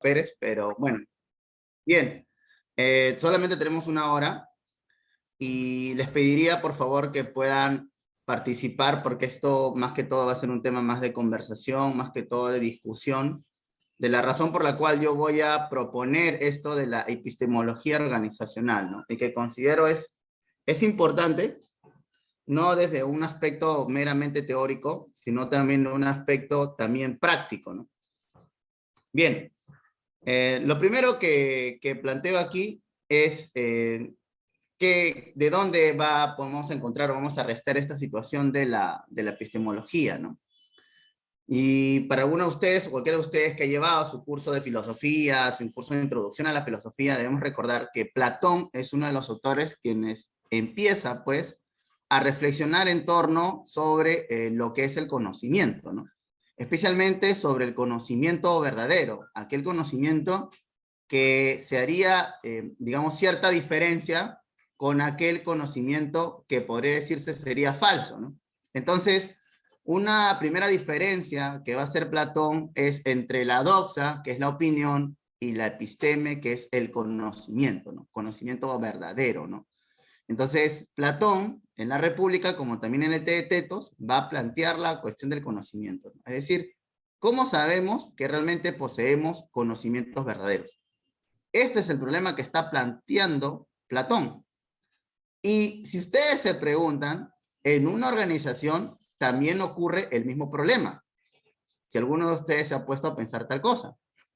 Pérez, pero bueno, bien. Solamente tenemos una hora y les pediría por favor que puedan participar porque esto más que todo va a ser un tema más de conversación, más que todo de discusión, de la razón por la cual yo voy a proponer esto de la epistemología organizacional, ¿no? Y que considero es importante, no desde un aspecto meramente teórico, sino también un aspecto también práctico, ¿no? Bien, lo primero que planteo aquí es de dónde podemos encontrar o vamos a restar esta situación de la epistemología, ¿no? Y para alguno de ustedes, o cualquiera de ustedes que ha llevado su curso de filosofía, su curso de introducción a la filosofía, debemos recordar que Platón es uno de los autores quienes empieza, pues, a reflexionar en torno sobre lo que es el conocimiento, ¿no? Especialmente sobre el conocimiento verdadero, aquel conocimiento que se haría, digamos, cierta diferencia con aquel conocimiento que podría decirse sería falso, ¿no? Entonces, una primera diferencia que va a hacer Platón es entre la doxa, que es la opinión, y la episteme, que es el conocimiento, ¿no? Conocimiento verdadero, ¿no? Entonces, Platón, en la República, como también en el Teetetos, va a plantear la cuestión del conocimiento, ¿no? Es decir, ¿cómo sabemos que realmente poseemos conocimientos verdaderos? Este es el problema que está planteando Platón. Y si ustedes se preguntan, en una organización también ocurre el mismo problema. Si alguno de ustedes se ha puesto a pensar tal cosa.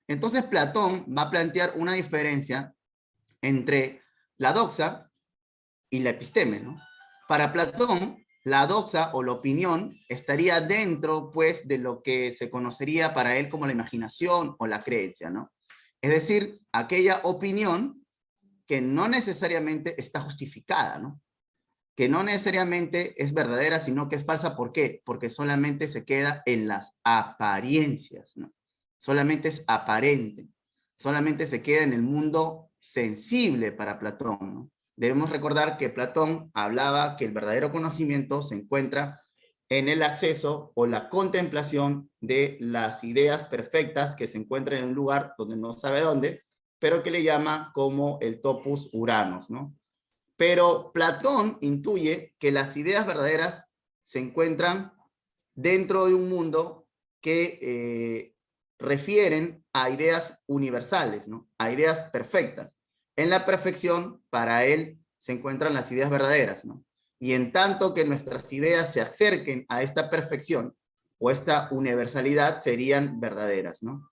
Entonces Platón va a plantear una diferencia entre la doxa y la episteme, ¿no? Para Platón, la doxa o la opinión estaría dentro, pues, de lo que se conocería para él como la imaginación o la creencia, ¿no? Es decir, aquella opinión que no necesariamente está justificada, ¿no? Que no necesariamente es verdadera, sino que es falsa. ¿Por qué? Porque solamente se queda en las apariencias, ¿no? Solamente es aparente. Solamente se queda en el mundo sensible para Platón, ¿no? Debemos recordar que Platón hablaba que el verdadero conocimiento se encuentra en el acceso o la contemplación de las ideas perfectas que se encuentran en un lugar donde no sabe dónde, pero que le llama como el topus uranos, ¿no? Pero Platón intuye que las ideas verdaderas se encuentran dentro de un mundo que refieren a ideas universales, ¿no? A ideas perfectas. En la perfección, para él, se encuentran las ideas verdaderas, ¿no? Y en tanto que nuestras ideas se acerquen a esta perfección o esta universalidad, serían verdaderas, ¿no?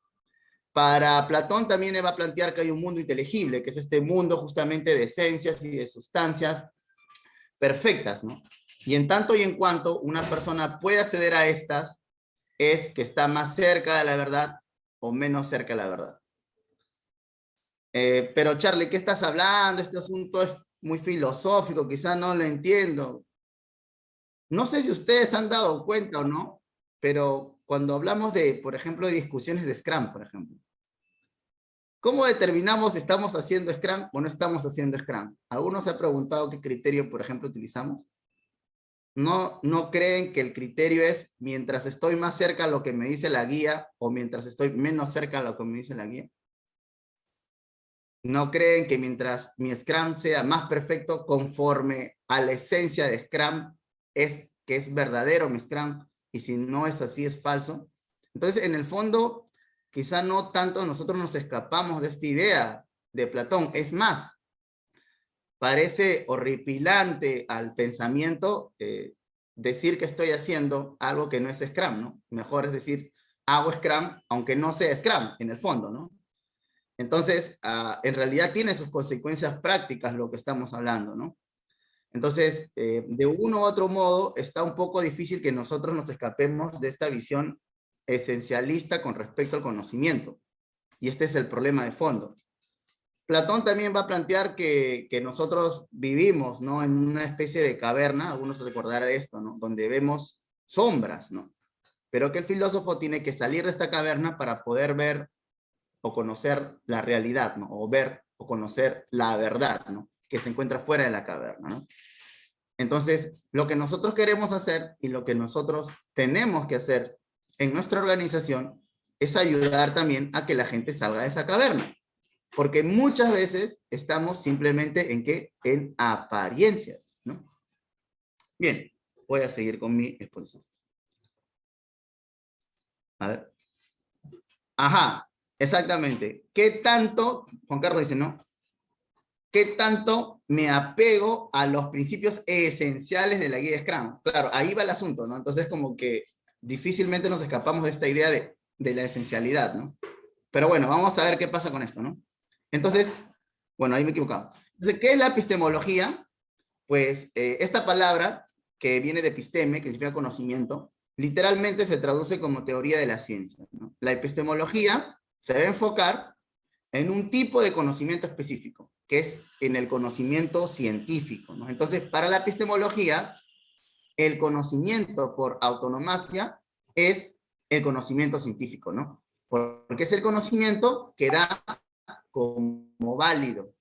Para Platón también le va a plantear que hay un mundo inteligible, que es este mundo justamente de esencias y de sustancias perfectas, ¿no? Y en tanto y en cuanto una persona puede acceder a estas, es que está más cerca de la verdad o menos cerca de la verdad. Pero Charlie, ¿qué estás hablando? Este asunto es muy filosófico, quizás no lo entiendo. No sé si ustedes han dado cuenta o no, pero cuando hablamos de, por ejemplo, de discusiones de Scrum, por ejemplo, ¿cómo determinamos si estamos haciendo Scrum o no estamos haciendo Scrum? ¿Algunos se ha preguntado qué criterio, por ejemplo, utilizamos? No creen que el criterio es mientras estoy más cerca a lo que me dice la guía o mientras estoy menos cerca a lo que me dice la guía. No creen que mientras mi Scrum sea más perfecto conforme a la esencia de Scrum es que es verdadero mi Scrum y si no es así es falso. Entonces, en el fondo, quizá no tanto nosotros nos escapamos de esta idea de Platón. Es más, parece horripilante al pensamiento decir que estoy haciendo algo que no es Scrum, ¿no? Mejor es decir, hago Scrum, aunque no sea Scrum, en el fondo, ¿no? Entonces, en realidad tiene sus consecuencias prácticas lo que estamos hablando, ¿no? Entonces, de uno u otro modo, está un poco difícil que nosotros nos escapemos de esta visión esencialista con respecto al conocimiento. Y este es el problema de fondo. Platón también va a plantear que nosotros vivimos, ¿no? En una especie de caverna, algunos recordarán esto, ¿no? Donde vemos sombras, ¿no? Pero que el filósofo tiene que salir de esta caverna para poder ver o conocer la realidad, ¿no? O ver o conocer la verdad, ¿no? Que se encuentra fuera de la caverna, ¿no? Entonces, lo que nosotros queremos hacer y lo que nosotros tenemos que hacer en nuestra organización es ayudar también a que la gente salga de esa caverna. Porque muchas veces estamos simplemente en ¿qué? En apariencias, ¿no? Bien, voy a seguir con mi exposición. A ver. Ajá, exactamente. ¿Qué tanto, Juan Carlos dice, ¿no? ¿Qué tanto me apego a los principios esenciales de la guía de Scrum? Claro, ahí va el asunto, ¿no? Entonces como que difícilmente nos escapamos de esta idea de la esencialidad, ¿no? Pero bueno, vamos a ver qué pasa con esto, ¿no? Entonces, bueno, ahí me he equivocado. Entonces, ¿qué es la epistemología? Pues esta palabra, que viene de episteme, que significa conocimiento, literalmente se traduce como teoría de la ciencia, ¿no? La epistemología se debe enfocar en un tipo de conocimiento específico, que es en el conocimiento científico, ¿no? Entonces, para la epistemología, el conocimiento por autonomasia es el conocimiento científico, ¿no? Porque es el conocimiento que da como válido,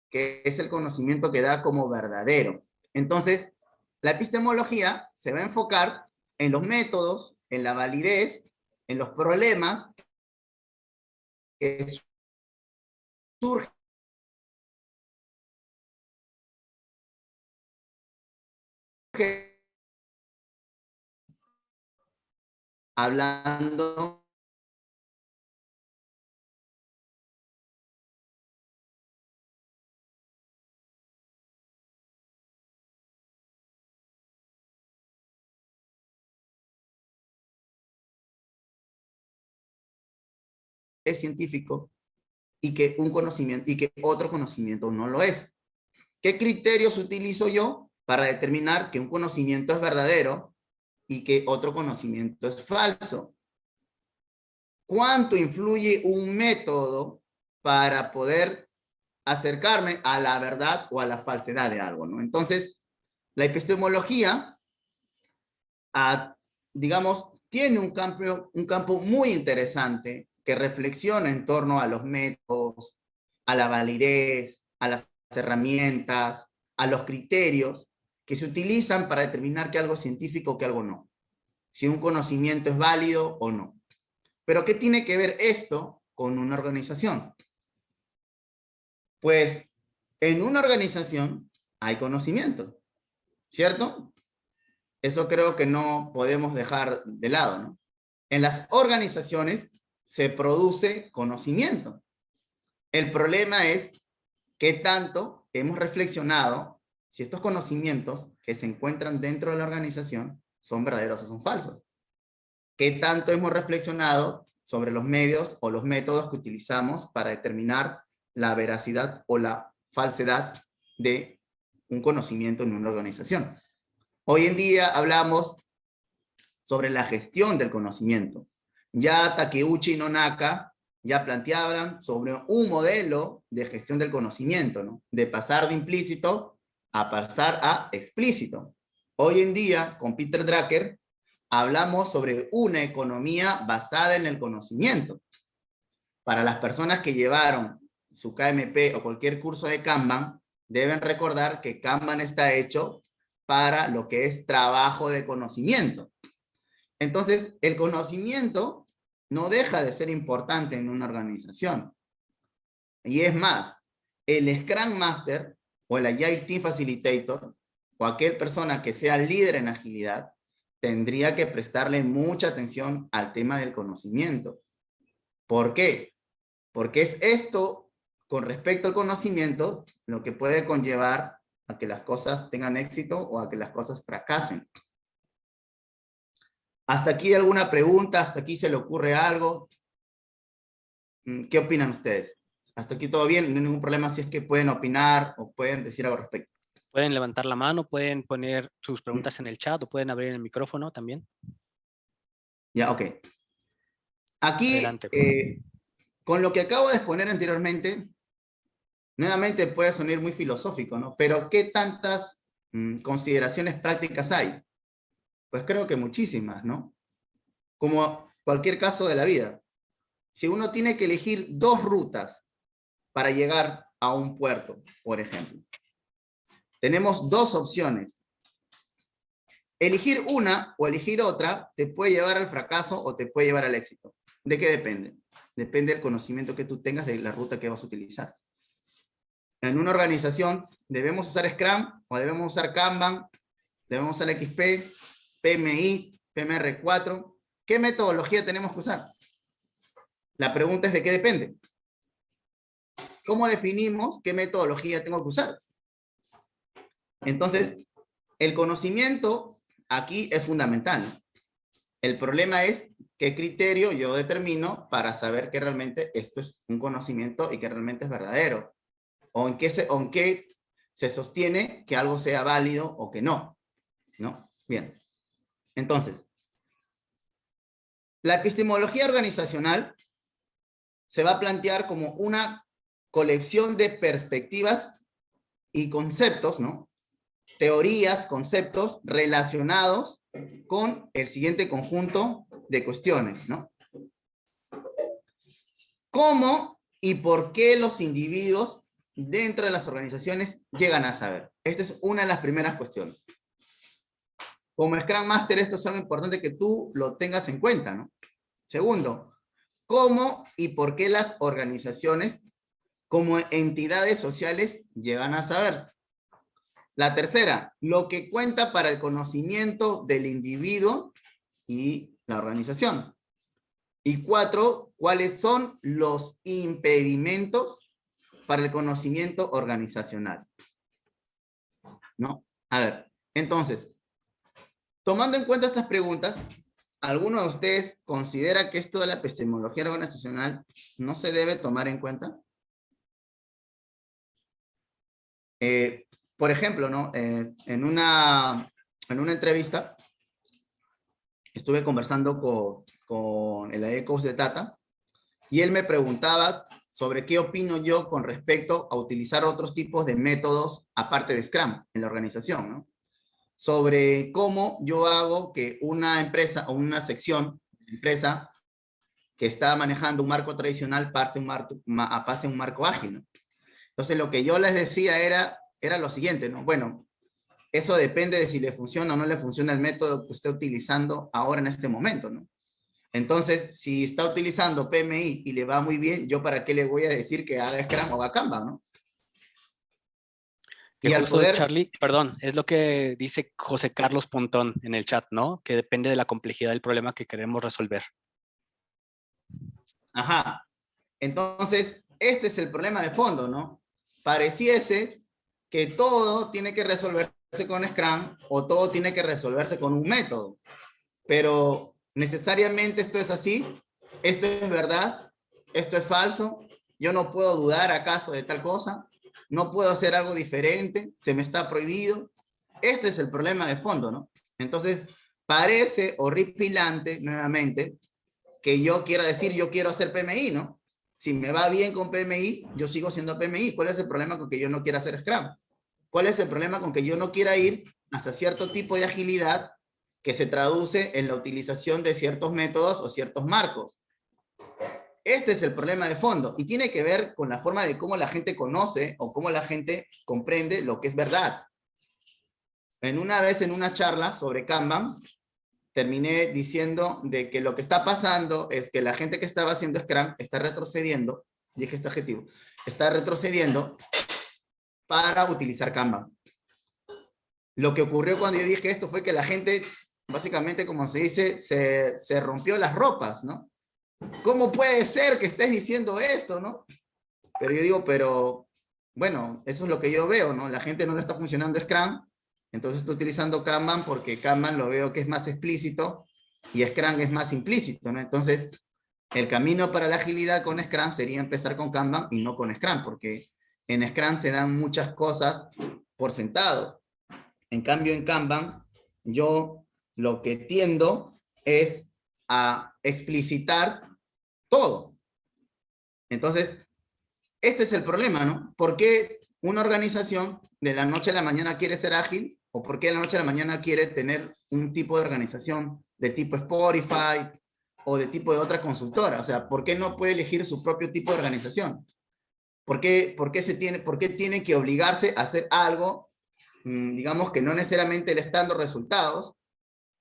que es el conocimiento que da como verdadero. Entonces, la epistemología se va a enfocar en los métodos, en la validez, en los problemas que surgen hablando es científico y que un conocimiento y que otro conocimiento no lo es. ¿Qué criterios utilizo yo para determinar que un conocimiento es verdadero y que otro conocimiento es falso? ¿Cuánto influye un método para poder acercarme a la verdad o a la falsedad de algo, ¿no? Entonces, la epistemología, digamos, tiene un campo muy interesante que reflexiona en torno a los métodos, a la validez, a las herramientas, a los criterios que se utilizan para determinar que algo es científico o que algo no. Si un conocimiento es válido o no. Pero ¿qué tiene que ver esto con una organización? Pues en una organización hay conocimiento, ¿cierto? Eso creo que no podemos dejar de lado, ¿no? En las organizaciones se produce conocimiento. El problema es qué tanto hemos reflexionado si estos conocimientos que se encuentran dentro de la organización son verdaderos o son falsos. ¿Qué tanto hemos reflexionado sobre los medios o los métodos que utilizamos para determinar la veracidad o la falsedad de un conocimiento en una organización? Hoy en día hablamos sobre la gestión del conocimiento. Ya Takeuchi y Nonaka ya planteaban sobre un modelo de gestión del conocimiento, ¿no? De pasar de implícito a pasar a explícito. Hoy en día, con Peter Drucker, hablamos sobre una economía basada en el conocimiento. Para las personas que llevaron su KMP o cualquier curso de Kanban, deben recordar que Kanban está hecho para lo que es trabajo de conocimiento. Entonces, el conocimiento no deja de ser importante en una organización. Y es más, el Scrum Master o el Agile Team Facilitator o aquel persona que sea líder en agilidad tendría que prestarle mucha atención al tema del conocimiento. ¿Por qué? Porque es esto, con respecto al conocimiento, lo que puede conllevar a que las cosas tengan éxito o a que las cosas fracasen. ¿Hasta aquí alguna pregunta? ¿Hasta aquí se le ocurre algo? ¿Qué opinan ustedes? ¿Hasta aquí todo bien? No hay ningún problema si es que pueden opinar o pueden decir algo al respecto. Pueden levantar la mano, pueden poner sus preguntas en el chat o pueden abrir el micrófono también. Ya, ok. Aquí, Adelante. con lo que acabo de exponer anteriormente, nuevamente puede sonar muy filosófico, ¿no? Pero ¿qué tantas consideraciones prácticas hay? Pues creo que muchísimas, ¿no? Como cualquier caso de la vida. Si uno tiene que elegir dos rutas para llegar a un puerto, por ejemplo, tenemos dos opciones. Elegir una o elegir otra te puede llevar al fracaso o te puede llevar al éxito. ¿De qué depende? Depende del conocimiento que tú tengas de la ruta que vas a utilizar. En una organización, ¿debemos usar Scrum o debemos usar Kanban? ¿Debemos usar XP, PMI, PMR4? ¿Qué metodología tenemos que usar? La pregunta es ¿de qué depende? ¿Cómo definimos qué metodología tengo que usar? Entonces, el conocimiento aquí es fundamental. El problema es qué criterio yo determino para saber que realmente esto es un conocimiento y que realmente es verdadero. O en qué se sostiene que algo sea válido o que no. ¿No? Bien. Entonces, la epistemología organizacional se va a plantear como una colección de perspectivas y conceptos, ¿no? Teorías, conceptos relacionados con el siguiente conjunto de cuestiones, ¿no? ¿Cómo y por qué los individuos dentro de las organizaciones llegan a saber? Esta es una de las primeras cuestiones. Como Scrum Master, esto es algo importante que tú lo tengas en cuenta, ¿no? Segundo, ¿cómo y por qué las organizaciones como entidades sociales llegan a saber? La tercera, lo que cuenta para el conocimiento del individuo y la organización. Y cuatro, ¿cuáles son los impedimentos para el conocimiento organizacional? ¿No? A ver, entonces, tomando en cuenta estas preguntas, ¿alguno de ustedes considera que esto de la epistemología organizacional no se debe tomar en cuenta? Por ejemplo, ¿no? En una entrevista estuve conversando con el coach de Tata y él me preguntaba sobre qué opino yo con respecto a utilizar otros tipos de métodos aparte de Scrum en la organización, ¿no? Sobre cómo yo hago que una empresa o una sección de empresa que está manejando un marco tradicional pase un marco ágil, ¿no? Entonces lo que yo les decía era lo siguiente, ¿no? Bueno, eso depende de si le funciona o no le funciona el método que esté utilizando ahora en este momento, ¿no? Entonces, si está utilizando PMI y le va muy bien, ¿yo para qué le voy a decir que haga Scrum o haga Kanban, ¿no? Que Y al justo, poder... Charlie, perdón, es lo que dice José Carlos Pontón en el chat, ¿no? Que depende de la complejidad del problema que queremos resolver. Ajá. Entonces, este es el problema de fondo, ¿no? Pareciese que todo tiene que resolverse con Scrum o todo tiene que resolverse con un método. Pero necesariamente esto es así, esto es verdad, esto es falso, yo no puedo dudar acaso de tal cosa, no puedo hacer algo diferente, se me está prohibido. Este es el problema de fondo, ¿no? Entonces, parece horripilante, nuevamente, que yo quiera decir, yo quiero hacer PMI, ¿no? Si me va bien con PMI, yo sigo siendo PMI. ¿Cuál es el problema con que yo no quiera hacer Scrum? ¿Cuál es el problema con que yo no quiera ir hacia cierto tipo de agilidad que se traduce en la utilización de ciertos métodos o ciertos marcos? Este es el problema de fondo y tiene que ver con la forma de cómo la gente conoce o cómo la gente comprende lo que es verdad. En una charla sobre Kanban, terminé diciendo de que lo que está pasando es que la gente que estaba haciendo Scrum está retrocediendo, dije este adjetivo, está retrocediendo para utilizar Kanban. Lo que ocurrió cuando yo dije esto fue que la gente, básicamente, como se dice, se rompió las ropas, ¿no? ¿Cómo puede ser que estés diciendo esto, no? Pero yo digo, pero, bueno, eso es lo que yo veo, ¿no? La gente no le está funcionando Scrum, entonces estoy utilizando Kanban porque Kanban lo veo que es más explícito y Scrum es más implícito, ¿no? Entonces, el camino para la agilidad con Scrum sería empezar con Kanban y no con Scrum, porque en Scrum se dan muchas cosas por sentado. En cambio, en Kanban, yo lo que tiendo es a explicitar todo. Entonces, este es el problema, ¿no? ¿Por qué una organización de la noche a la mañana quiere ser ágil? ¿O por qué de la noche a la mañana quiere tener un tipo de organización de tipo Spotify o de tipo de otra consultora? O sea, ¿por qué no puede elegir su propio tipo de organización? ¿Por qué tiene que obligarse a hacer algo, digamos, que no necesariamente le está dando resultados,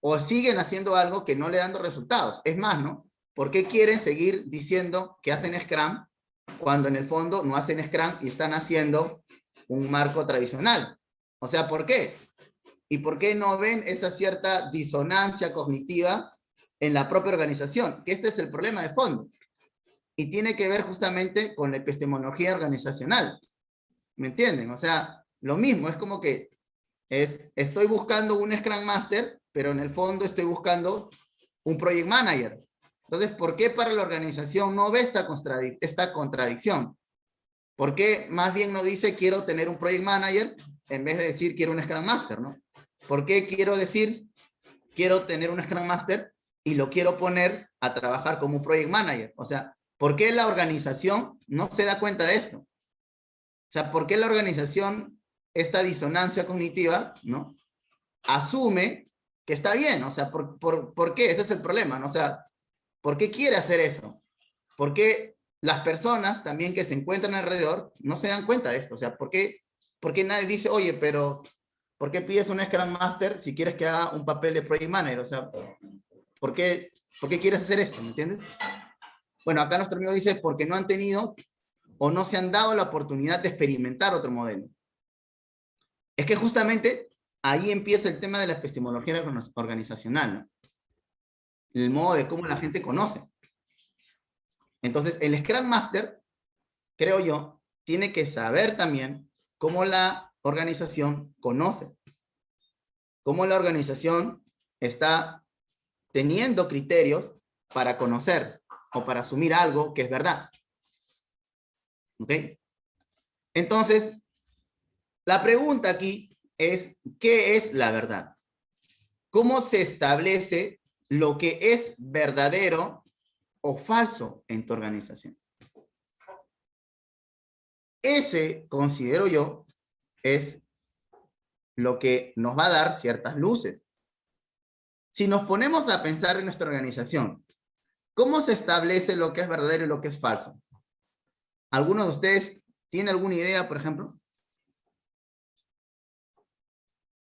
o siguen haciendo algo que no le dando resultados. Es más, ¿no? ¿Por qué quieren seguir diciendo que hacen Scrum cuando en el fondo no hacen Scrum y están haciendo un marco tradicional? O sea, ¿por qué? ¿Y por qué no ven esa cierta disonancia cognitiva en la propia organización? Que este es el problema de fondo. Y tiene que ver justamente con la epistemología organizacional. ¿Me entienden? O sea, lo mismo, es como que estoy buscando un Scrum Master, pero en el fondo estoy buscando un Project Manager. Entonces, ¿por qué para la organización no ve esta contradicción? ¿Por qué más bien no dice quiero tener un Project Manager en vez de decir quiero un Scrum Master, ¿no? ¿Por qué quiero decir quiero tener un Scrum Master y lo quiero poner a trabajar como un Project Manager? O sea, ¿por qué la organización no se da cuenta de esto? O sea, ¿por qué la organización, esta disonancia cognitiva, ¿no? Asume que está bien? O sea, ¿por qué? Ese es el problema, ¿no? O sea, ¿por qué quiere hacer eso? ¿Por qué las personas también que se encuentran alrededor no se dan cuenta de esto? O sea, ¿por qué nadie dice, oye, pero ¿por qué pides un Scrum Master si quieres que haga un papel de Project Manager? O sea, ¿por qué quieres hacer esto? ¿Me entiendes? Bueno, acá nuestro amigo dice, porque no han tenido o no se han dado la oportunidad de experimentar otro modelo. Es que justamente ahí empieza el tema de la epistemología organizacional, ¿no? El modo de cómo la gente conoce. Entonces, el Scrum Master, creo yo, tiene que saber también cómo la organización conoce, cómo la organización está teniendo criterios para conocer o para asumir algo que es verdad. ¿Ok? Entonces, la pregunta aquí es, ¿qué es la verdad? ¿Cómo se establece lo que es verdadero o falso en tu organización? Ese, considero yo, es lo que nos va a dar ciertas luces. Si nos ponemos a pensar en nuestra organización, ¿cómo se establece lo que es verdadero y lo que es falso? ¿Alguno de ustedes tiene alguna idea, por ejemplo?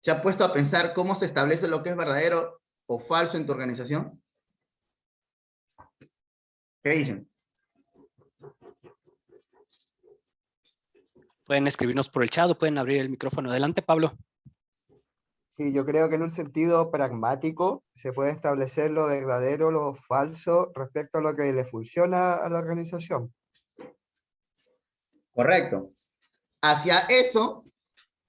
¿Se ha puesto a pensar cómo se establece lo que es verdadero o falso en tu organización? ¿Qué dicen? Pueden escribirnos por el chat o pueden abrir el micrófono. Adelante, Pablo. Sí, yo creo que en un sentido pragmático se puede establecer lo verdadero, lo falso respecto a lo que le funciona a la organización. Correcto. Hacia eso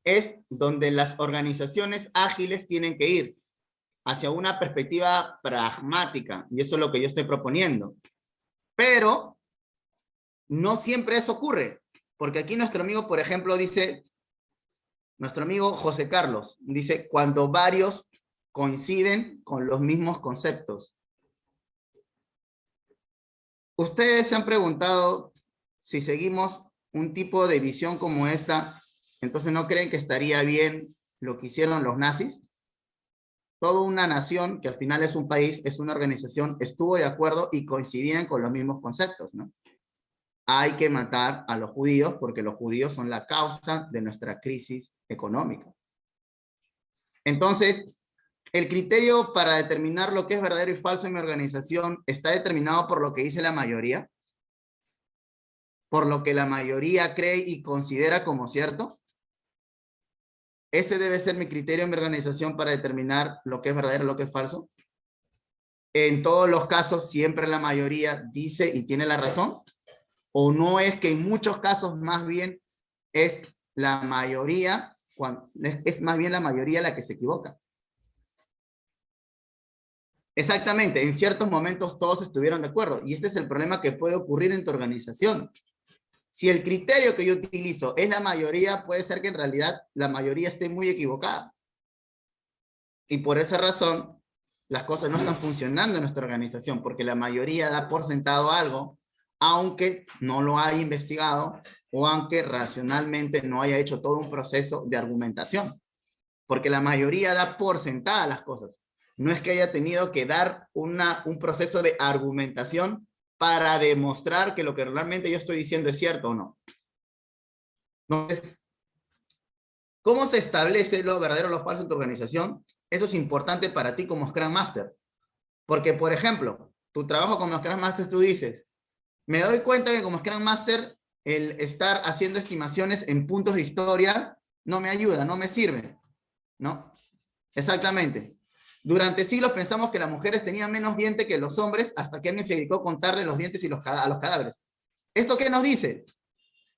es donde las organizaciones ágiles tienen que ir, hacia una perspectiva pragmática, y eso es lo que yo estoy proponiendo. Pero no siempre eso ocurre, porque aquí nuestro amigo, por ejemplo, dice, nuestro amigo José Carlos, dice, cuando varios coinciden con los mismos conceptos. ¿Ustedes se han preguntado si seguimos un tipo de visión como esta, entonces no creen que estaría bien lo que hicieron los nazis? Toda una nación, que al final es un país, es una organización, estuvo de acuerdo y coincidían con los mismos conceptos, ¿no? Hay que matar a los judíos porque los judíos son la causa de nuestra crisis económica. Entonces, el criterio para determinar lo que es verdadero y falso en mi organización está determinado por lo que dice la mayoría, por lo que la mayoría cree y considera como cierto. Ese debe ser mi criterio en mi organización para determinar lo que es verdadero y lo que es falso. En todos los casos, siempre la mayoría dice y tiene la razón. ¿O no es que en muchos casos más bien es la mayoría, es más bien la mayoría la que se equivoca? Exactamente, en ciertos momentos todos estuvieron de acuerdo y este es el problema que puede ocurrir en tu organización. Si el criterio que yo utilizo es la mayoría, puede ser que en realidad la mayoría esté muy equivocada. Y por esa razón, las cosas no están funcionando en nuestra organización, porque la mayoría da por sentado algo, aunque no lo haya investigado o aunque racionalmente no haya hecho todo un proceso de argumentación. Porque la mayoría da por sentada las cosas. No es que haya tenido que dar un proceso de argumentación para demostrar que lo que realmente yo estoy diciendo es cierto o no. Entonces, ¿cómo se establece lo verdadero o lo falso en tu organización? Eso es importante para ti como Scrum Master. Porque, por ejemplo, tu trabajo como Scrum Master, tú dices, me doy cuenta que como Scrum Master, el estar haciendo estimaciones en puntos de historia no me ayuda, no me sirve, ¿no? Exactamente. Durante siglos pensamos que las mujeres tenían menos dientes que los hombres hasta que alguien se dedicó a contarle los dientes y a los cadáveres. ¿Esto qué nos dice?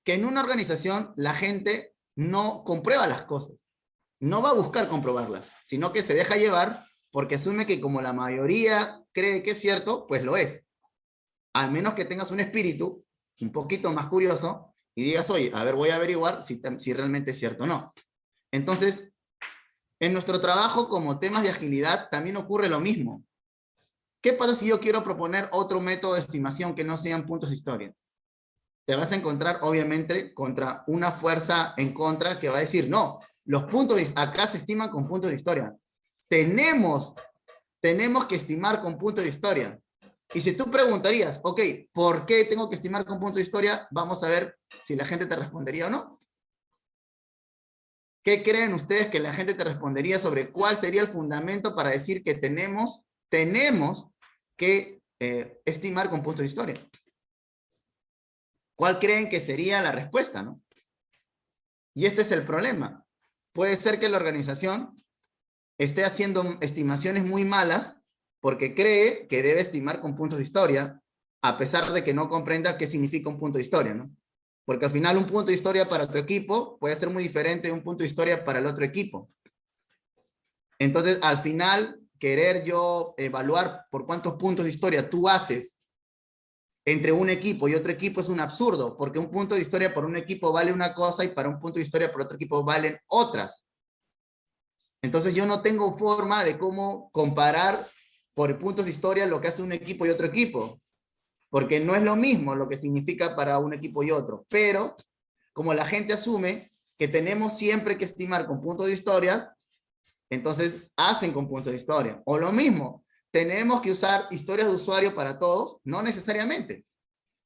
Que en una organización la gente no comprueba las cosas. No va a buscar comprobarlas, sino que se deja llevar porque asume que como la mayoría cree que es cierto, pues lo es. Al menos que tengas un espíritu un poquito más curioso y digas, oye, a ver, voy a averiguar si realmente es cierto o no. Entonces, en nuestro trabajo como temas de agilidad también ocurre lo mismo. ¿Qué pasa si yo quiero proponer otro método de estimación que no sean puntos de historia? Te vas a encontrar, obviamente, contra una fuerza en contra que va a decir, no, los puntos acá se estiman con puntos de historia. Tenemos que estimar con puntos de historia. Y si tú preguntarías, ok, ¿por qué tengo que estimar con puntos de historia? Vamos a ver si la gente te respondería o no. ¿Qué creen ustedes que la gente te respondería sobre cuál sería el fundamento para decir que tenemos que estimar con puntos de historia? ¿Cuál creen que sería la respuesta, no? Y este es el problema. Puede ser que la organización esté haciendo estimaciones muy malas porque cree que debe estimar con puntos de historia, a pesar de que no comprenda qué significa un punto de historia, ¿no? Porque al final un punto de historia para tu equipo puede ser muy diferente de un punto de historia para el otro equipo. Entonces, al final, querer yo evaluar por cuántos puntos de historia tú haces entre un equipo y otro equipo es un absurdo, porque un punto de historia para un equipo vale una cosa y para un punto de historia para otro equipo valen otras. Entonces yo no tengo forma de cómo comparar por puntos de historia lo que hace un equipo y otro equipo, porque no es lo mismo lo que significa para un equipo y otro. Pero como la gente asume que tenemos siempre que estimar con puntos de historia, entonces hacen con puntos de historia. O lo mismo, tenemos que usar historias de usuario para todos, no necesariamente.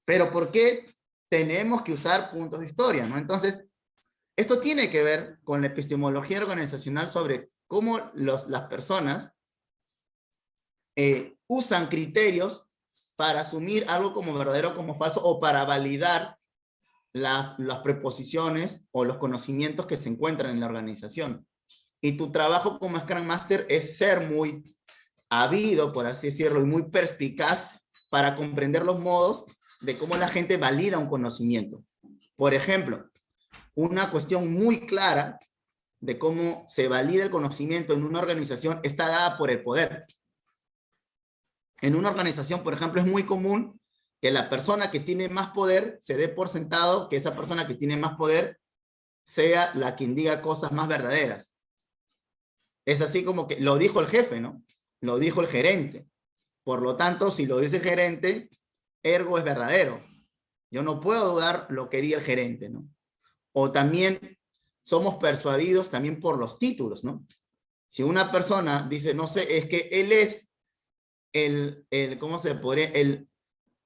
Pero ¿por qué tenemos que usar puntos de historia, ¿no? Entonces, esto tiene que ver con la epistemología organizacional sobre cómo las personas usan criterios para asumir algo como verdadero o como falso, o para validar las preposiciones o los conocimientos que se encuentran en la organización. Y tu trabajo como Scrum Master es ser muy habido, por así decirlo, y muy perspicaz para comprender los modos de cómo la gente valida un conocimiento. Por ejemplo, una cuestión muy clara de cómo se valida el conocimiento en una organización está dada por el poder. En una organización, por ejemplo, es muy común que la persona que tiene más poder se dé por sentado que esa persona que tiene más poder sea la quien diga cosas más verdaderas. Es así como que lo dijo el jefe, ¿no? Lo dijo el gerente. Por lo tanto, si lo dice el gerente, ergo es verdadero. Yo no puedo dudar lo que diga el gerente, ¿no? O también somos persuadidos también por los títulos, ¿no? Si una persona dice, no sé, es que él es ¿cómo se podría? El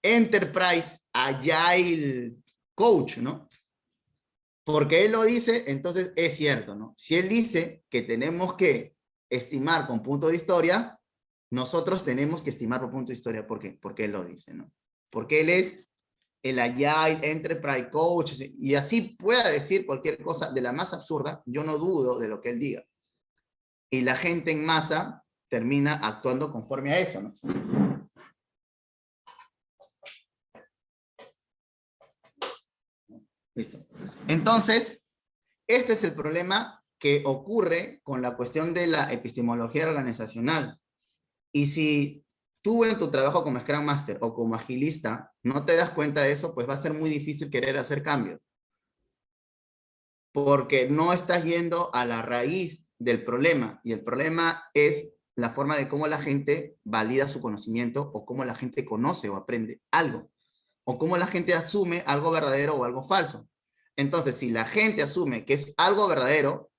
Enterprise Agile Coach, ¿no? Porque él lo dice, entonces es cierto, ¿no? Si él dice que tenemos que estimar con punto de historia, nosotros tenemos que estimar por punto de historia. ¿Por qué? Porque él lo dice, ¿no? Porque él es el Agile Enterprise Coach, y así pueda decir cualquier cosa de la más absurda, yo no dudo de lo que él diga. Y la gente en masa termina actuando conforme a eso, ¿no? Listo. Entonces, este es el problema que ocurre con la cuestión de la epistemología organizacional. Y si tú en tu trabajo como Scrum Master o como agilista no te das cuenta de eso, pues va a ser muy difícil querer hacer cambios. Porque no estás yendo a la raíz del problema. Y el problema es la forma de cómo la gente valida su conocimiento, o cómo la gente conoce o aprende algo, o cómo la gente asume algo verdadero o algo falso. Entonces, si la gente asume que es algo verdadero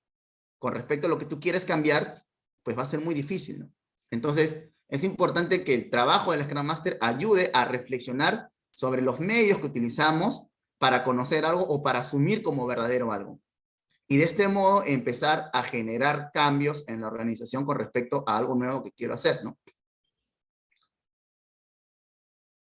con respecto a lo que tú quieres cambiar, pues va a ser muy difícil, ¿no? Entonces, es importante que el trabajo del Scrum Master ayude a reflexionar sobre los medios que utilizamos para conocer algo o para asumir como verdadero algo. y de este modo empezar a generar cambios en la organización con respecto a algo nuevo que quiero hacer, ¿no?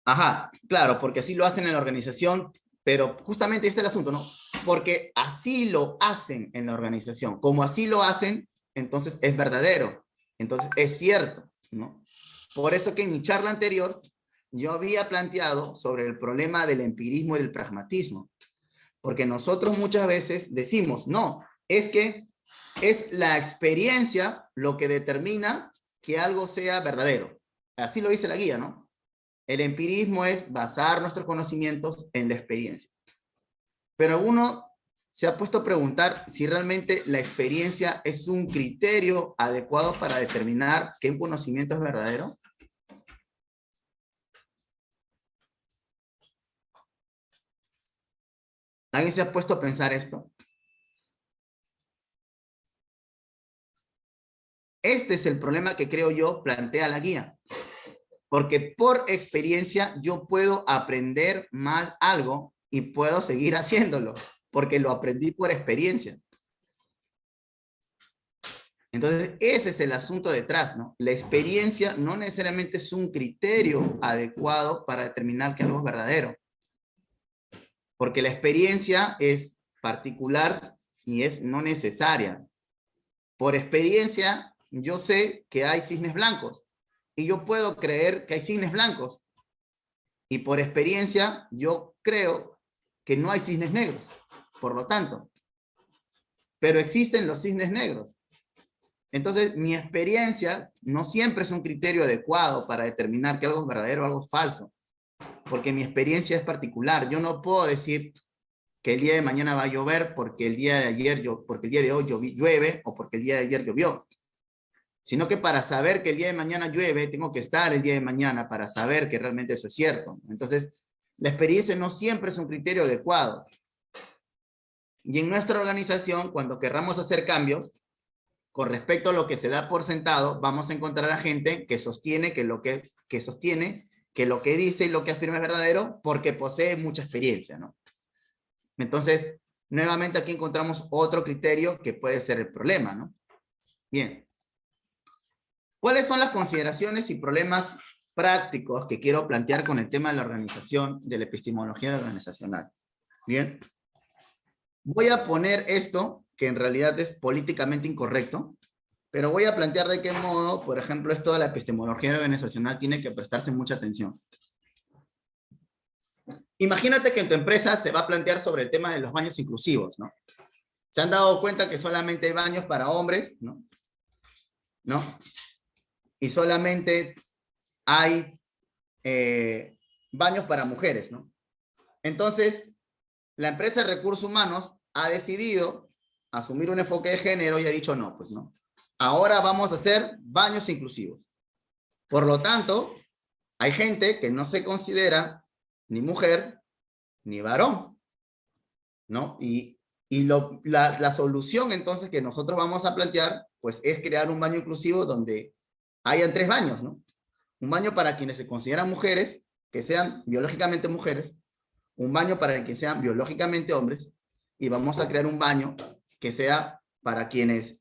Ajá, claro, porque así lo hacen en la organización, pero justamente este es el asunto, ¿no? Porque así lo hacen en la organización. Como así lo hacen, entonces es verdadero. Entonces es cierto, ¿no? Por eso que en mi charla anterior yo había planteado sobre el problema del empirismo y del pragmatismo. Porque nosotros muchas veces decimos, no, es que es la experiencia lo que determina que algo sea verdadero. Así lo dice la guía, ¿no? El empirismo es basar nuestros conocimientos en la experiencia. Pero uno se ha puesto a preguntar si realmente la experiencia es un criterio adecuado para determinar que un conocimiento es verdadero. ¿Alguien se ha puesto a pensar esto? Este es el problema que creo yo plantea la guía. Porque por experiencia yo puedo aprender mal algo y puedo seguir haciéndolo, porque lo aprendí por experiencia. Entonces, ese es el asunto detrás, ¿no? La experiencia no necesariamente es un criterio adecuado para determinar que algo es verdadero. Porque la experiencia es particular y es no necesaria. Por experiencia, yo sé que hay cisnes blancos y yo puedo creer que hay cisnes blancos. Y por experiencia, yo creo que no hay cisnes negros. Por lo tanto, pero existen los cisnes negros. Entonces, mi experiencia no siempre es un criterio adecuado para determinar que algo es verdadero o algo es falso, porque mi experiencia es particular. Yo no puedo decir que el día de mañana va a llover porque el día de ayer, porque el día de hoy llueve o porque el día de ayer llovió, sino que para saber que el día de mañana llueve, tengo que estar el día de mañana para saber que realmente eso es cierto. Entonces, la experiencia no siempre es un criterio adecuado. Y en nuestra organización, cuando querramos hacer cambios, con respecto a lo que se da por sentado, vamos a encontrar a gente que sostiene que lo que dice y lo que afirma es verdadero porque posee mucha experiencia, ¿no? Entonces, nuevamente aquí encontramos otro criterio que puede ser el problema, ¿no? Bien. ¿Cuáles son las consideraciones y problemas prácticos que quiero plantear con el tema de la organización, de la epistemología organizacional? Bien. Voy a poner esto, que en realidad es políticamente incorrecto, pero voy a plantear de qué modo, por ejemplo, esto de la epistemología organizacional tiene que prestarse mucha atención. Imagínate que en tu empresa se va a plantear sobre el tema de los baños inclusivos, ¿no? Se han dado cuenta que solamente hay baños para hombres, ¿no? ¿No? Y solamente hay baños para mujeres, ¿no? Entonces, la empresa de recursos humanos ha decidido asumir un enfoque de género y ha dicho no, pues no. Ahora vamos a hacer baños inclusivos. Por lo tanto, hay gente que no se considera ni mujer ni varón, ¿no? Y la solución entonces que nosotros vamos a plantear, pues es crear un baño inclusivo donde hayan 3 baños, ¿no? Un baño para quienes se consideran mujeres, que sean biológicamente mujeres, un baño para quienes sean biológicamente hombres, y vamos a crear un baño que sea para quienes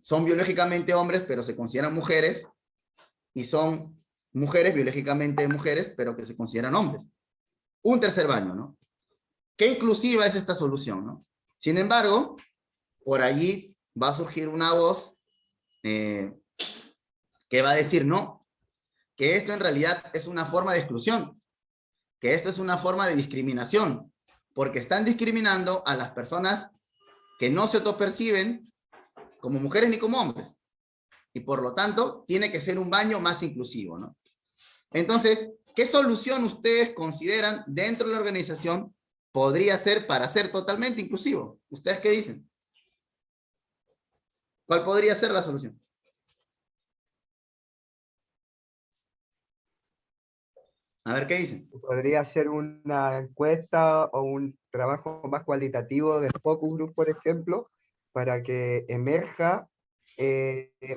son biológicamente hombres, pero se consideran mujeres, y son mujeres biológicamente mujeres, pero que se consideran hombres. Un tercer baño, ¿no? ¿Qué inclusiva es esta solución, no? Sin embargo, por allí va a surgir una voz que va a decir no, que esto en realidad es una forma de exclusión, que esto es una forma de discriminación, porque están discriminando a las personas que no se autoperciben como mujeres ni como hombres. Y por lo tanto, tiene que ser un baño más inclusivo, ¿no? Entonces, ¿qué solución ustedes consideran dentro de la organización podría ser para ser totalmente inclusivo? ¿Ustedes qué dicen? ¿Cuál podría ser la solución? A ver, ¿qué dicen? Podría ser una encuesta o un trabajo más cualitativo de focus group, por ejemplo, para que emerja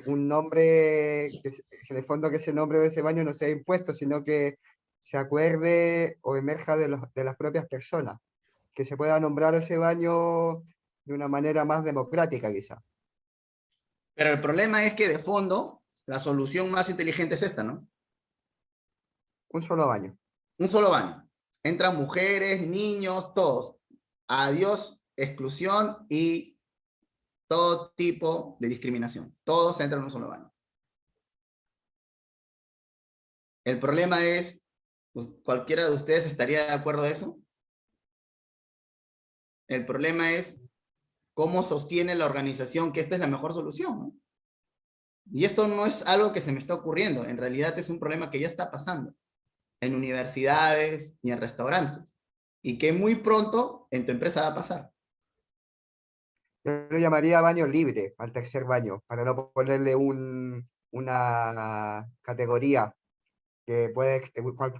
un nombre, en el fondo que ese nombre de ese baño no sea impuesto, sino que se acuerde o emerja de las propias personas, que se pueda nombrar ese baño de una manera más democrática quizá. Pero el problema es que de fondo, la solución más inteligente es esta, ¿no? Un solo baño. Un solo baño. Entran mujeres, niños, todos. Adiós, exclusión y todo tipo de discriminación. Todos entran en un solo baño. El problema es, pues, ¿cualquiera de ustedes estaría de acuerdo de eso? El problema es cómo sostiene la organización que esta es la mejor solución, ¿no? Y esto no es algo que se me está ocurriendo. En realidad es un problema que ya está pasando en universidades y en restaurantes. Y que muy pronto en tu empresa va a pasar. Yo le llamaría baño libre al tercer baño, para no ponerle una categoría que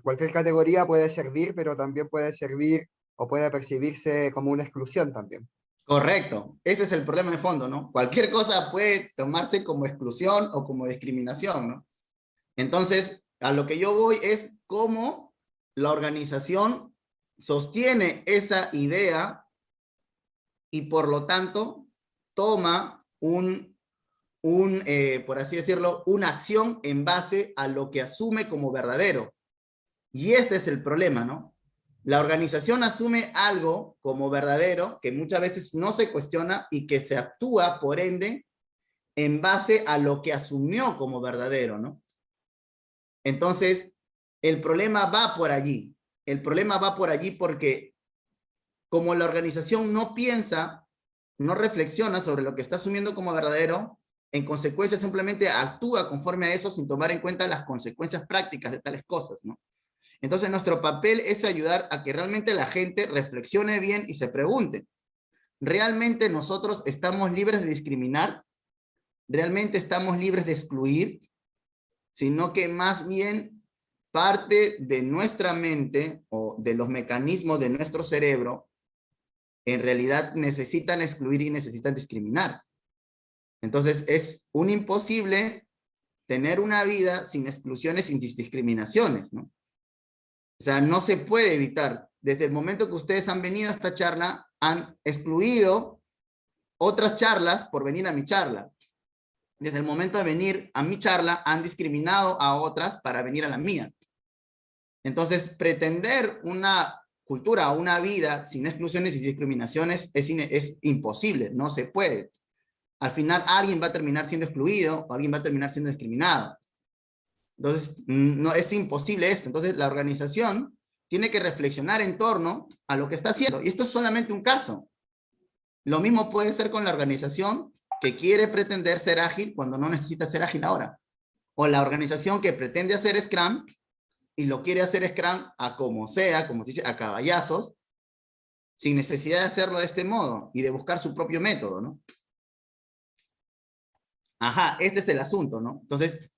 cualquier categoría puede servir, pero también puede servir o puede percibirse como una exclusión también. Correcto. Ese es el problema de fondo, ¿no? Cualquier cosa puede tomarse como exclusión o como discriminación, ¿no? Entonces, a lo que yo voy es cómo la organización sostiene esa idea y por lo tanto toma por así decirlo, una acción en base a lo que asume como verdadero. Y este es el problema, ¿no? La organización asume algo como verdadero que muchas veces no se cuestiona y que se actúa, por ende, en base a lo que asumió como verdadero, ¿no? Entonces, el problema va por allí. El problema va por allí porque como la organización no piensa, no reflexiona sobre lo que está asumiendo como verdadero, en consecuencia simplemente actúa conforme a eso sin tomar en cuenta las consecuencias prácticas de tales cosas, ¿no? Entonces, nuestro papel es ayudar a que realmente la gente reflexione bien y se pregunte, ¿realmente nosotros estamos libres de discriminar? ¿Realmente estamos libres de excluir? Sino que más bien parte de nuestra mente o de los mecanismos de nuestro cerebro en realidad necesitan excluir y necesitan discriminar. Entonces, es un imposible tener una vida sin exclusiones, sin discriminaciones, ¿no? O sea, no se puede evitar. Desde el momento que ustedes han venido a esta charla, han excluido otras charlas por venir a mi charla. Desde el momento de venir a mi charla, han discriminado a otras para venir a la mía. Entonces, pretender una cultura o una vida sin exclusiones y discriminaciones es imposible, no se puede. Al final, alguien va a terminar siendo excluido o alguien va a terminar siendo discriminado. Entonces, no, es imposible esto. Entonces, la organización tiene que reflexionar en torno a lo que está haciendo. Y esto es solamente un caso. Lo mismo puede ser con la organización que quiere pretender ser ágil cuando no necesita ser ágil ahora. O la organización que pretende hacer Scrum y lo quiere hacer Scrum a como sea, como se dice, a caballazos, sin necesidad de hacerlo de este modo y de buscar su propio método, ¿no? Ajá, este es el asunto, ¿no? Entonces,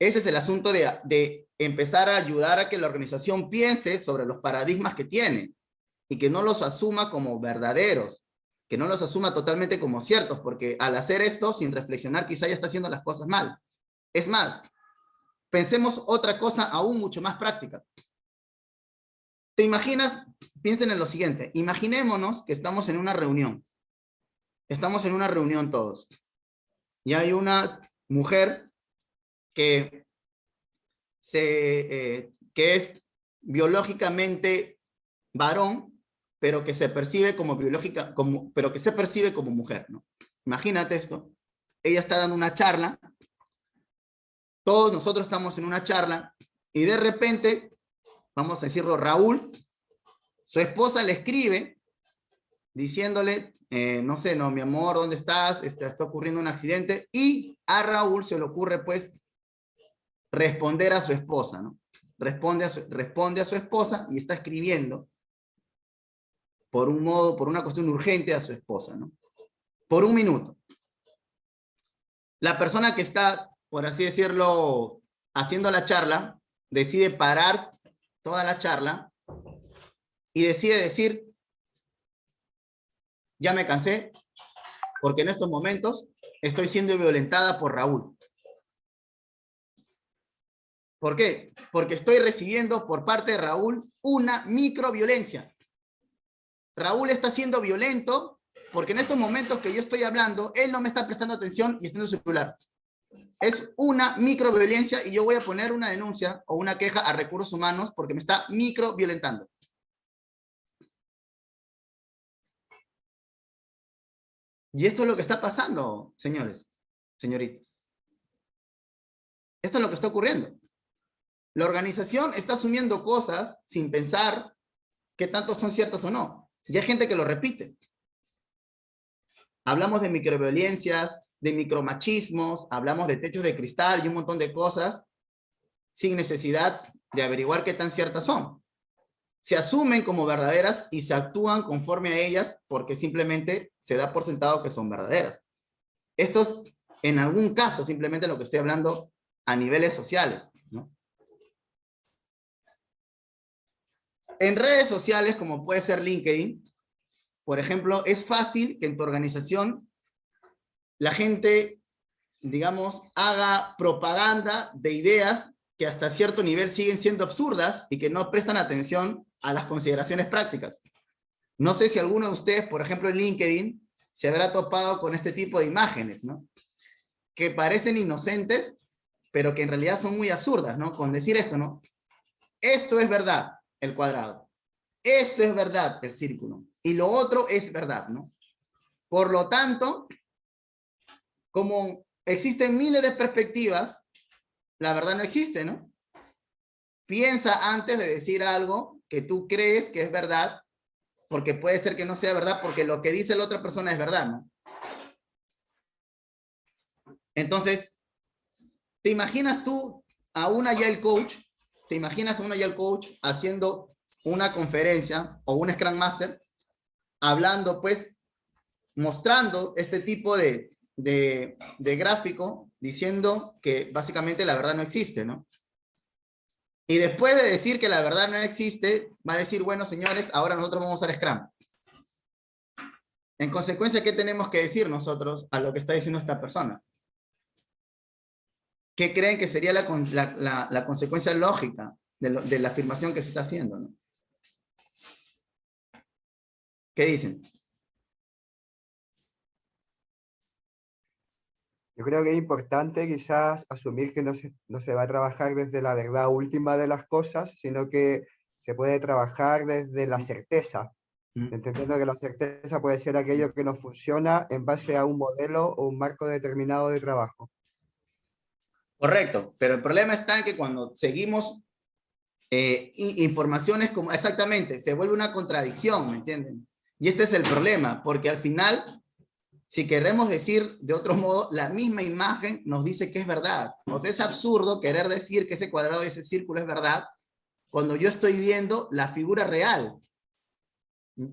ese es el asunto de empezar a ayudar a que la organización piense sobre los paradigmas que tiene y que no los asuma como verdaderos, que no los asuma totalmente como ciertos, porque al hacer esto, sin reflexionar, quizá ya está haciendo las cosas mal. Es más, pensemos otra cosa aún mucho más práctica. ¿Te imaginas? Piensen en lo siguiente. Imaginémonos que estamos en una reunión. Estamos en una reunión todos. Y hay una mujer que es biológicamente varón, pero que se percibe como pero que se percibe como mujer, ¿no? Imagínate esto. Ella está dando una charla. Todos nosotros estamos en una charla y de repente, vamos a decirlo, Raúl, su esposa le escribe diciéndole, no sé, no, mi amor, ¿dónde estás? Está ocurriendo un accidente. Y a Raúl se le ocurre, pues, responder a su esposa, ¿no? Responde a su esposa y está escribiendo por una cuestión urgente a su esposa, ¿no? Por un minuto. La persona que está, por así decirlo, haciendo la charla, decide parar toda la charla y decide decir, ya me cansé, porque en estos momentos estoy siendo violentada por Raúl. ¿Por qué? Porque estoy recibiendo por parte de Raúl una microviolencia. Raúl está siendo violento Porque en estos momentos que yo estoy hablando, él no me está prestando atención y está en su celular. Es una microviolencia y yo voy a poner una denuncia o una queja a recursos humanos porque me está microviolentando. Y esto es lo que está pasando, señores, señoritas. Esto es lo que está ocurriendo. La organización está asumiendo cosas sin pensar qué tanto son ciertas o no. Y hay gente que lo repite. Hablamos de microviolencias, de micromachismos, hablamos de techos de cristal y un montón de cosas sin necesidad de averiguar qué tan ciertas son. Se asumen como verdaderas y se actúan conforme a ellas porque simplemente se da por sentado que son verdaderas. Esto es, en algún caso, simplemente lo que estoy hablando a niveles sociales, ¿no? En redes sociales, como puede ser LinkedIn, por ejemplo, es fácil que en tu organización la gente, digamos, haga propaganda de ideas que hasta cierto nivel siguen siendo absurdas y que no prestan atención a las consideraciones prácticas. No sé si alguno de ustedes, por ejemplo, en LinkedIn, se habrá topado con este tipo de imágenes, ¿no? Que parecen inocentes, pero que en realidad son muy absurdas, ¿no? Con decir esto, ¿no? Esto es verdad, el cuadrado. Esto es verdad, el círculo. Y lo otro es verdad, ¿no? Por lo tanto, como existen miles de perspectivas, la verdad no existe, ¿no? Piensa antes de decir algo que tú crees que es verdad, porque puede ser que no sea verdad, porque lo que dice la otra persona es verdad, ¿no? Entonces, ¿te imaginas tú a un Agile Coach? ¿Te imaginas a un Agile Coach haciendo una conferencia o un Scrum Master, hablando, pues, mostrando este tipo de gráfico, diciendo que básicamente la verdad no existe, ¿no? Y después de decir que la verdad no existe, va a decir, bueno, señores, ahora nosotros vamos a usar Scrum. En consecuencia, ¿qué tenemos que decir nosotros a lo que está diciendo esta persona? ¿Qué creen que sería la consecuencia lógica de la afirmación que se está haciendo, ¿no? ¿Qué dicen? Yo creo que es importante quizás asumir que no se va a trabajar desde la verdad última de las cosas, sino que se puede trabajar desde la certeza, entendiendo que la certeza puede ser aquello que no funciona en base a un modelo o un marco determinado de trabajo. Correcto, pero el problema está en que cuando seguimos informaciones como, exactamente, se vuelve una contradicción, ¿me entienden? Y este es el problema, porque al final, si queremos decir de otro modo, la misma imagen nos dice que es verdad. O sea, es absurdo querer decir que ese cuadrado y ese círculo es verdad cuando yo estoy viendo la figura real.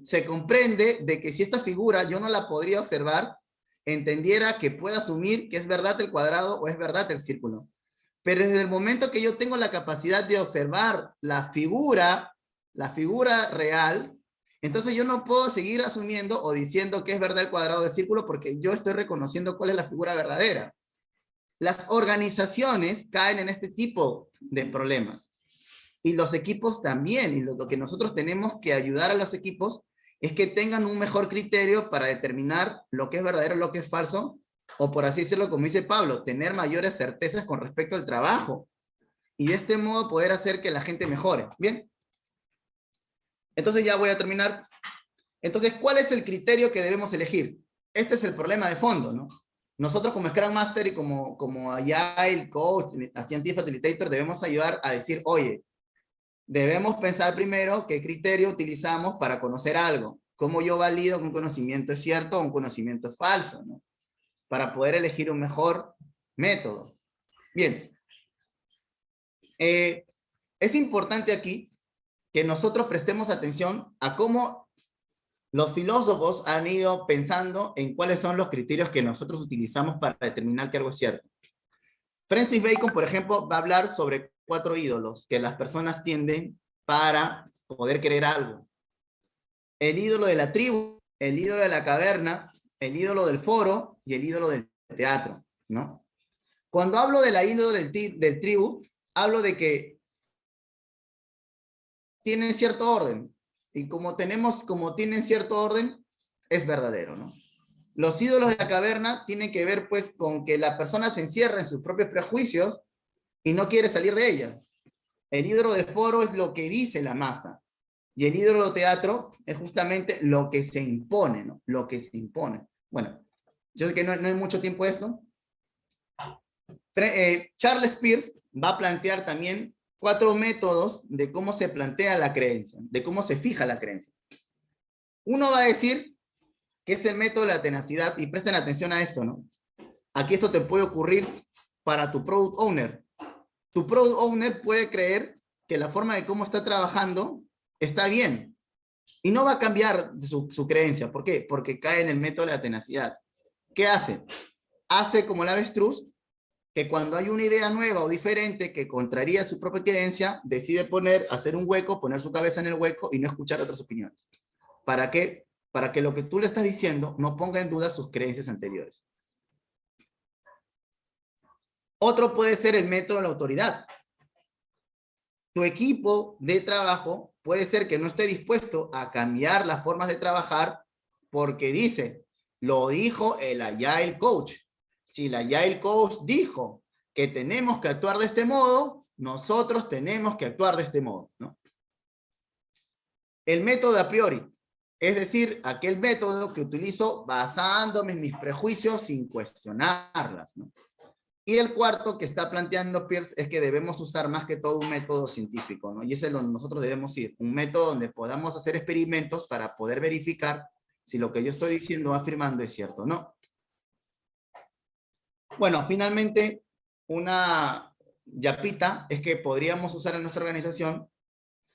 Se comprende de que si esta figura yo no la podría observar, entendiera que pueda asumir que es verdad el cuadrado o es verdad el círculo. Pero desde el momento que yo tengo la capacidad de observar la figura real, entonces yo no puedo seguir asumiendo o diciendo que es verdad el cuadrado del círculo porque yo estoy reconociendo cuál es la figura verdadera. Las organizaciones caen en este tipo de problemas. Y los equipos también. Y lo que nosotros tenemos que ayudar a los equipos es que tengan un mejor criterio para determinar lo que es verdadero, lo que es falso, o por así decirlo, como dice Pablo, tener mayores certezas con respecto al trabajo. Y de este modo poder hacer que la gente mejore. Bien. Entonces ya voy a terminar. Entonces, ¿cuál es el criterio que debemos elegir? Este es el problema de fondo, ¿no? Nosotros como Scrum Master y como Agile Coach, Agile Facilitator, debemos ayudar a decir, oye, debemos pensar primero qué criterio utilizamos para conocer algo. ¿Cómo yo valido que un conocimiento es cierto o un conocimiento es falso, ¿no? Para poder elegir un mejor método. Bien. Es importante aquí que nosotros prestemos atención a cómo los filósofos han ido pensando en cuáles son los criterios que nosotros utilizamos para determinar que algo es cierto. Francis Bacon, por ejemplo, va a hablar sobre 4 ídolos que las personas tienden para poder creer algo. El ídolo de la tribu, el ídolo de la caverna, el ídolo del foro y el ídolo del teatro, ¿no? Cuando hablo de la ídolo del tribu, hablo de que tienen cierto orden. Y como tienen cierto orden, es verdadero, ¿no? Los ídolos de la caverna tienen que ver pues con que la persona se encierra en sus propios prejuicios y no quiere salir de ella. El ídolo del foro es lo que dice la masa. Y el ídolo de teatro es justamente lo que se impone, ¿no? Lo que se impone. Bueno, yo sé que no hay mucho tiempo esto. Charles Peirce va a plantear también 4 métodos de cómo se plantea la creencia, de cómo se fija la creencia. Uno va a decir que es el método de la tenacidad, y presten atención a esto, ¿no? Aquí esto te puede ocurrir para tu product owner. Tu product owner puede creer que la forma de cómo está trabajando está bien, y no va a cambiar su creencia. ¿Por qué? Porque cae en el método de la tenacidad. ¿Qué hace? Hace como el avestruz, que cuando hay una idea nueva o diferente que contraría su propia creencia, decide hacer un hueco, poner su cabeza en el hueco y no escuchar otras opiniones. ¿Para qué? Para que lo que tú le estás diciendo no ponga en duda sus creencias anteriores. Otro puede ser el método de la autoridad. Tu equipo de trabajo puede ser que no esté dispuesto a cambiar las formas de trabajar porque dice, lo dijo el Agile Coach. Si el Agile Coach dijo que tenemos que actuar de este modo, nosotros tenemos que actuar de este modo, ¿no? El método a priori, es decir, aquel método que utilizo basándome en mis prejuicios sin cuestionarlas, ¿no? Y el cuarto que está planteando Peirce es que debemos usar más que todo un método científico, ¿no? Y ese es donde nosotros debemos ir, un método donde podamos hacer experimentos para poder verificar si lo que yo estoy diciendo o afirmando es cierto o no. Bueno, finalmente, una yapita es que podríamos usar en nuestra organización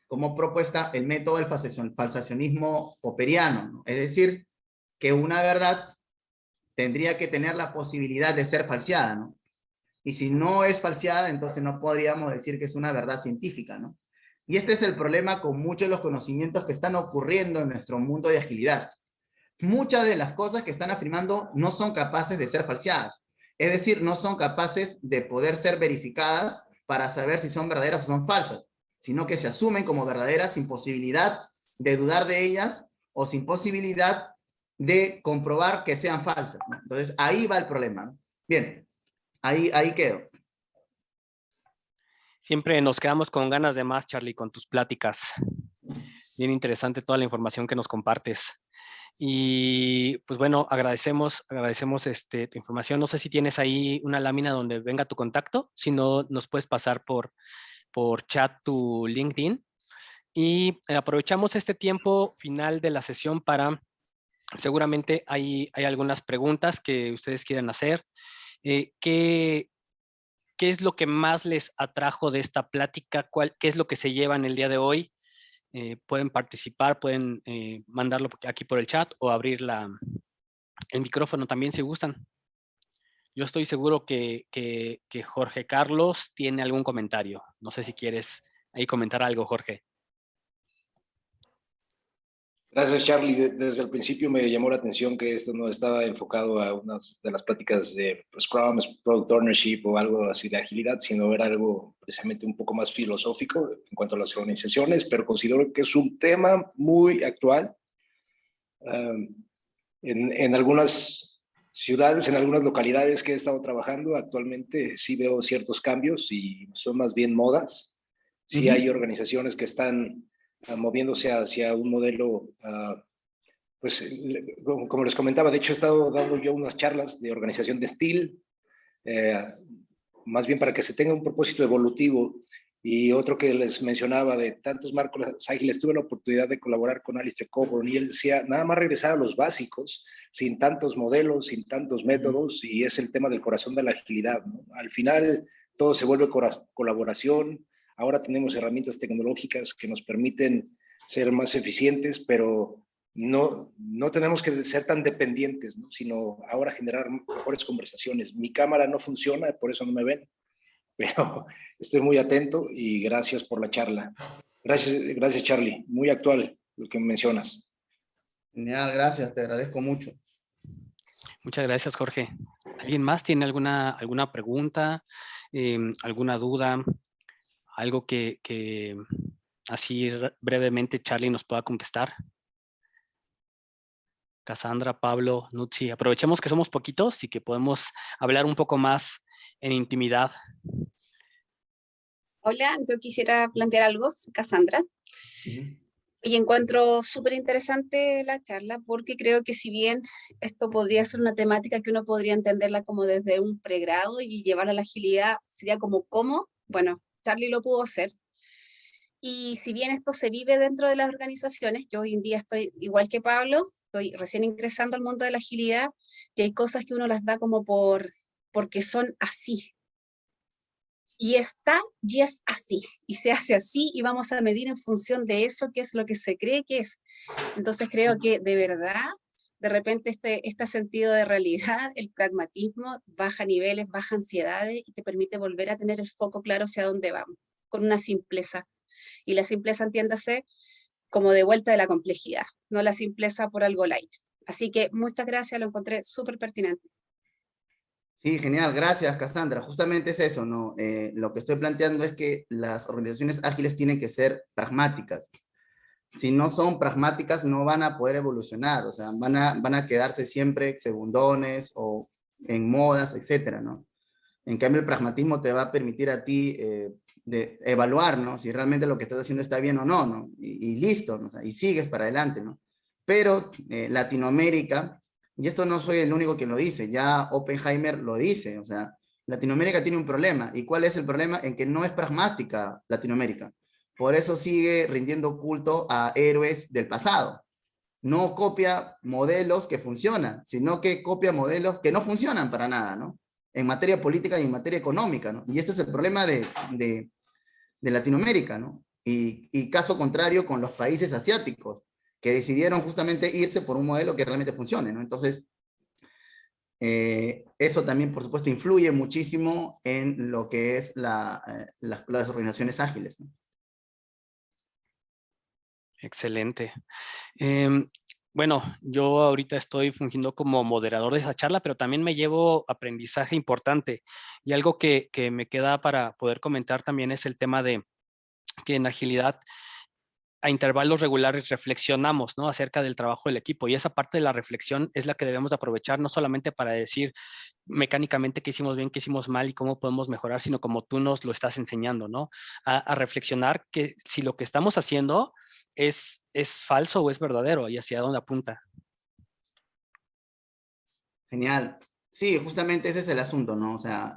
como propuesta el método del falsacionismo popperiano, ¿no? Es decir, que una verdad tendría que tener la posibilidad de ser falseada, ¿no? Y si no es falseada, entonces no podríamos decir que es una verdad científica, ¿no? Y este es el problema con muchos de los conocimientos que están ocurriendo en nuestro mundo de agilidad. Muchas de las cosas que están afirmando no son capaces de ser falseadas. Es decir, no son capaces de poder ser verificadas para saber si son verdaderas o son falsas, sino que se asumen como verdaderas sin posibilidad de dudar de ellas o sin posibilidad de comprobar que sean falsas, ¿no? Entonces, ahí va el problema, ¿no? Bien, ahí quedo. Siempre nos quedamos con ganas de más, Charlie, con tus pláticas. Bien interesante toda la información que nos compartes. Y pues bueno, agradecemos tu información. No sé si tienes ahí una lámina donde venga tu contacto, si no nos puedes pasar por chat tu LinkedIn. Y aprovechamos este tiempo final de la sesión para, seguramente hay algunas preguntas que ustedes quieran hacer. ¿Qué es lo que más les atrajo de esta plática? ¿Qué es lo que se llevan el día de hoy? Pueden participar, pueden mandarlo aquí por el chat o abrir el micrófono también si gustan. Yo estoy seguro que Jorge Carlos tiene algún comentario. No sé si quieres ahí comentar algo, Jorge. Gracias, Charlie. Desde el principio me llamó la atención que esto no estaba enfocado a una de las pláticas de Scrum, Product Ownership o algo así de agilidad, sino era algo precisamente un poco más filosófico en cuanto a las organizaciones, pero considero que es un tema muy actual. En algunas ciudades, en algunas localidades que he estado trabajando, actualmente sí veo ciertos cambios y son más bien modas. Sí hay organizaciones que están moviéndose hacia un modelo, pues como les comentaba, de hecho he estado dando yo unas charlas de organización de Steel, más bien para que se tenga un propósito evolutivo. Y otro que les mencionaba de tantos marcos ágiles, tuve la oportunidad de colaborar con Alistair Coburn y él decía, nada más regresar a los básicos, sin tantos modelos, sin tantos métodos, y es el tema del corazón de la agilidad, ¿no? Al final todo se vuelve colaboración. Ahora tenemos herramientas tecnológicas que nos permiten ser más eficientes, pero no tenemos que ser tan dependientes, ¿no? Sino ahora generar mejores conversaciones. Mi cámara no funciona, por eso no me ven, pero estoy muy atento y gracias por la charla. Gracias Charlie. Muy actual lo que mencionas. Genial, gracias, te agradezco mucho. Muchas gracias, Jorge. ¿Alguien más tiene alguna pregunta, alguna duda, algo que así brevemente Charlie nos pueda contestar? Cassandra, Pablo, Nutsi. Aprovechemos que somos poquitos y que podemos hablar un poco más en intimidad. Hola, yo quisiera plantear algo, Cassandra. Y encuentro súper interesante la charla porque creo que si bien esto podría ser una temática que uno podría entenderla como desde un pregrado y llevarla a la agilidad, sería como cómo, bueno, Charlie lo pudo hacer. Y si bien esto se vive dentro de las organizaciones, yo hoy en día estoy igual que Pablo, estoy recién ingresando al mundo de la agilidad y hay cosas que uno las da como porque son así. Y está y es así, y se hace así, y vamos a medir en función de eso, qué es lo que se cree que es. Entonces creo que de verdad, de repente este sentido de realidad, el pragmatismo, baja niveles, baja ansiedades, y te permite volver a tener el foco claro hacia dónde vamos, con una simpleza. Y la simpleza, entiéndase, como de vuelta de la complejidad, no la simpleza por algo light. Así que muchas gracias, lo encontré súper pertinente. Sí, genial, gracias Cassandra. Justamente es eso, ¿no? Lo que estoy planteando es que las organizaciones ágiles tienen que ser pragmáticas. Si no son pragmáticas, no van a poder evolucionar, o sea, van a quedarse siempre segundones o en modas, etcétera, ¿no? En cambio, el pragmatismo te va a permitir a ti de evaluar, ¿no? Si realmente lo que estás haciendo está bien o no, ¿no? Y listo, ¿no? O sea, y sigues para adelante, ¿no? Pero Latinoamérica, y esto no soy el único que lo dice, ya Oppenheimer lo dice, o sea, Latinoamérica tiene un problema. ¿Y cuál es el problema? En que no es pragmática Latinoamérica. Por eso sigue rindiendo culto a héroes del pasado. No copia modelos que funcionan, sino que copia modelos que no funcionan para nada, ¿no? En materia política y en materia económica, ¿no? Y este es el problema de Latinoamérica, ¿no? Y caso contrario con los países asiáticos, que decidieron justamente irse por un modelo que realmente funcione, ¿no? Entonces, eso también, por supuesto, influye muchísimo en lo que es las organizaciones ágiles, ¿no? Excelente. Bueno, yo ahorita estoy fungiendo como moderador de esa charla, pero también me llevo aprendizaje importante. Y algo que me queda para poder comentar también es el tema de que en agilidad a intervalos regulares reflexionamos, ¿no? Acerca del trabajo del equipo, y esa parte de la reflexión es la que debemos aprovechar, no solamente para decir mecánicamente qué hicimos bien, qué hicimos mal y cómo podemos mejorar, sino como tú nos lo estás enseñando, ¿no? A reflexionar que si lo que estamos haciendo es falso o es verdadero y hacia dónde apunta. Genial. Sí, justamente ese es el asunto, ¿no? O sea,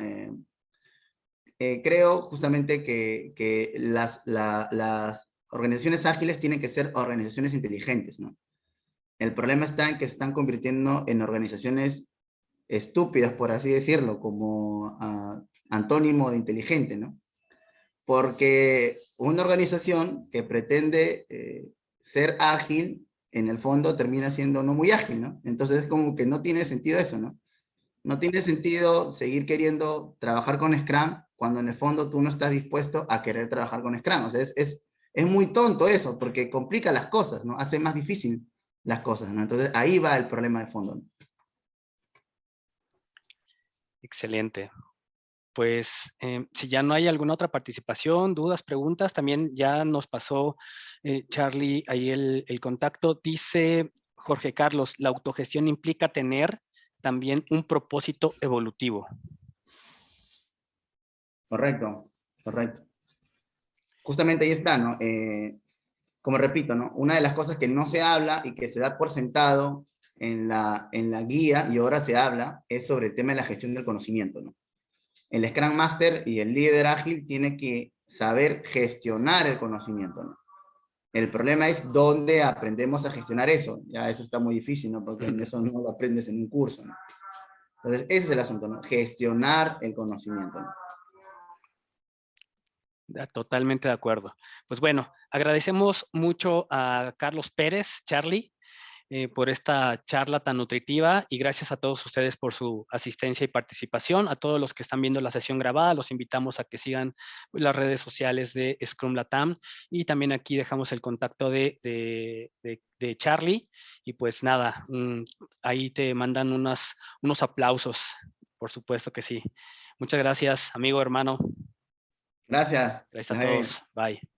creo justamente que las organizaciones ágiles tienen que ser organizaciones inteligentes, ¿no? El problema está en que se están convirtiendo en organizaciones estúpidas, por así decirlo, como antónimo de inteligente, ¿no? Porque una organización que pretende ser ágil, en el fondo termina siendo no muy ágil, ¿no? Entonces es como que no tiene sentido eso, ¿no? No tiene sentido seguir queriendo trabajar con Scrum cuando en el fondo tú no estás dispuesto a querer trabajar con Scrum. O sea, es muy tonto eso, porque complica las cosas, ¿no? Hace más difícil las cosas, ¿no? Entonces ahí va el problema de fondo, ¿no? Excelente. Pues si ya no hay alguna otra participación, dudas, preguntas, también ya nos pasó Charlie ahí el contacto. Dice Jorge Carlos, la autogestión implica tener también un propósito evolutivo. Correcto, correcto. Justamente ahí está, ¿no? Como repito, ¿no? Una de las cosas que no se habla y que se da por sentado en la guía, y ahora se habla, es sobre el tema de la gestión del conocimiento, ¿no? El Scrum Master y el líder ágil tiene que saber gestionar el conocimiento, ¿no? El problema es dónde aprendemos a gestionar eso. Ya eso está muy difícil, ¿no? Porque eso no lo aprendes en un curso, ¿no? Entonces, ese es el asunto, ¿no? Gestionar el conocimiento, ¿no? Totalmente de acuerdo. Pues bueno, agradecemos mucho a Carlos Pérez, Charlie, por esta charla tan nutritiva, y gracias a todos ustedes por su asistencia y participación. A todos los que están viendo la sesión grabada, los invitamos a que sigan las redes sociales de Scrum Latam, y también aquí dejamos el contacto de Charlie, y pues nada, ahí te mandan unos aplausos, por supuesto que sí. Muchas gracias, amigo, hermano. Gracias. Gracias a todos. Bye.